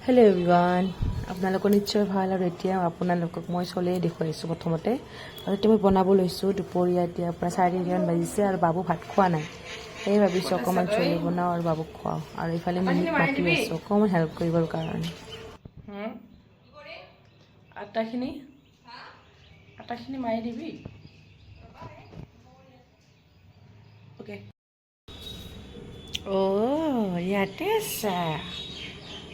Hello' everyone, আপোনালোকৰ নিশ্চয় ভাল। আৰু এতিয়া আপোনালোকক মই চলেই দেখুৱাইছোঁ। প্ৰথমতে আৰু এতিয়া মই বনাব লৈছোঁ। দুপৰীয়া এতিয়া আপোনাৰ 4:30মান বাজিছে আৰু বাবু ভাত খোৱা নাই। সেই ভাবিছোঁ অকণমান চলে বনাওঁ আৰু বাবুক খুৱাওঁ। আৰু এইফালে মিনিক মাতি আছোঁ অকণমান হেল্প কৰিবৰ কাৰণে। আটাখিনি মাৰি দিবি। অ'কে। ইয়াতে আছা।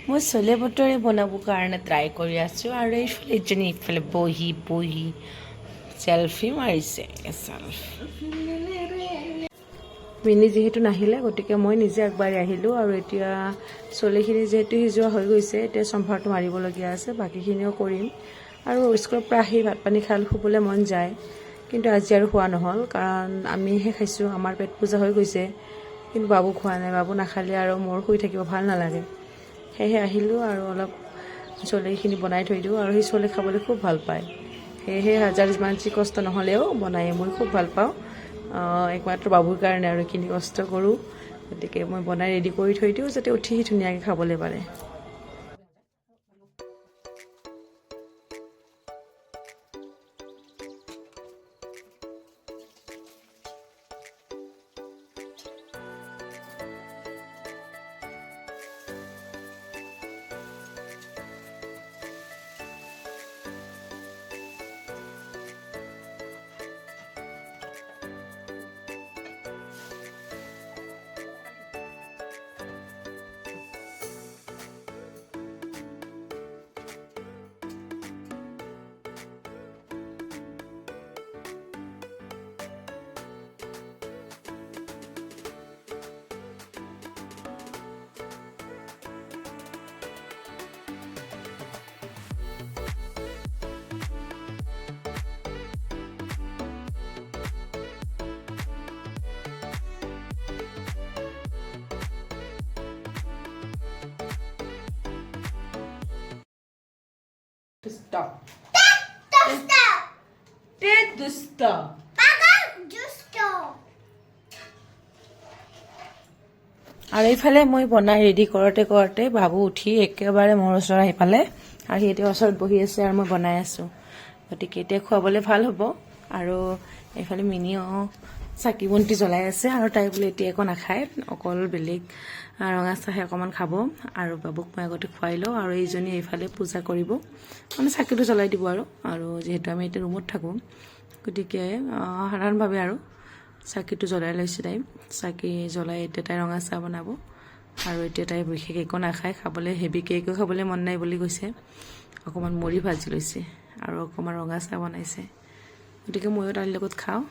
মই চলে বটৰে বনাবৰ কাৰণে ট্ৰাই কৰি আছোঁ। আৰু এইফালে এজনী ইফালে বহি চেলফি মাৰিছে। মিনি যিহেতু নাহিলে, গতিকে মই নিজে আগবাঢ়ি আহিলোঁ। আৰু এতিয়া চলিখিনি যিহেতু সিজোৱা হৈ গৈছে, এতিয়া চম্ভাৰটো মাৰিবলগীয়া আছে, বাকীখিনিও কৰিম। আৰু স্কুলৰ পৰা আহি ভাত পানী খাই শুবলৈ মন যায়, কিন্তু আজি আৰু খোৱা নহ'ল, কাৰণ আমিহে খাইছোঁ। আমাৰ পেট পূজা হৈ গৈছে, কিন্তু বাবু খোৱা নাই। বাবু নাখালে আৰু মোৰ শুই থাকিব ভাল নালাগে। সেয়েহে আহিলোঁ আৰু অলপ চলেখিনি বনাই থৈ দিওঁ। আৰু সেই চলে খাবলৈ খুব ভাল পায়। সেয়েহে হাজাৰ যিমান যি কষ্ট নহ'লেও বনাই মই খুব ভাল পাওঁ। একমাত্ৰ বাবুৰ কাৰণে আৰু এইখিনি কষ্ট কৰোঁ। গতিকে মই বনাই ৰেডি কৰি থৈ দিওঁ, যাতে উঠি ধুনীয়াকৈ খাবলৈ পাৰে। Stop. আৰু এইফালে মই বনাই ৰেডি কৰোঁতে বাবু উঠি একেবাৰে মোৰ ওচৰত আহি পালে। আৰু সি এতিয়া ওচৰত বহি আছে আৰু মই বনাই আছোঁ। গতিকে এতিয়া খুৱাবলৈ ভাল হ'ব। আৰু এইফালে মিনিও চাকি বন্তি জ্বলাই আছে। আৰু তাই বোলে এতিয়া একো নাখায়, অকল বেলেগ ৰঙা চাহে অকণমান খাব। আৰু বাবুক মই আগতে খুৱাই লওঁ। আৰু এইজনী এইফালে পূজা কৰিব, মানে চাকিটো জ্বলাই দিব। আৰু যিহেতু আমি এতিয়া ৰুমত থাকোঁ, গতিকে সাধাৰণভাৱে আৰু চাকিটো জ্বলাই লৈছে তাই। চাকি জ্বলাই এতিয়া তাই ৰঙা চাহ বনাব। আৰু এতিয়া তাই বিশেষ একো নাখায়, খাবলৈ হেভিকৈ একো খাবলৈ মন নাই বুলি কৈছে। অকণমান মুড়ি ভাজি লৈছে আৰু অকণমান ৰঙা চাহ বনাইছে। গতিকে ময়ো তাইৰ লগত খাওঁ।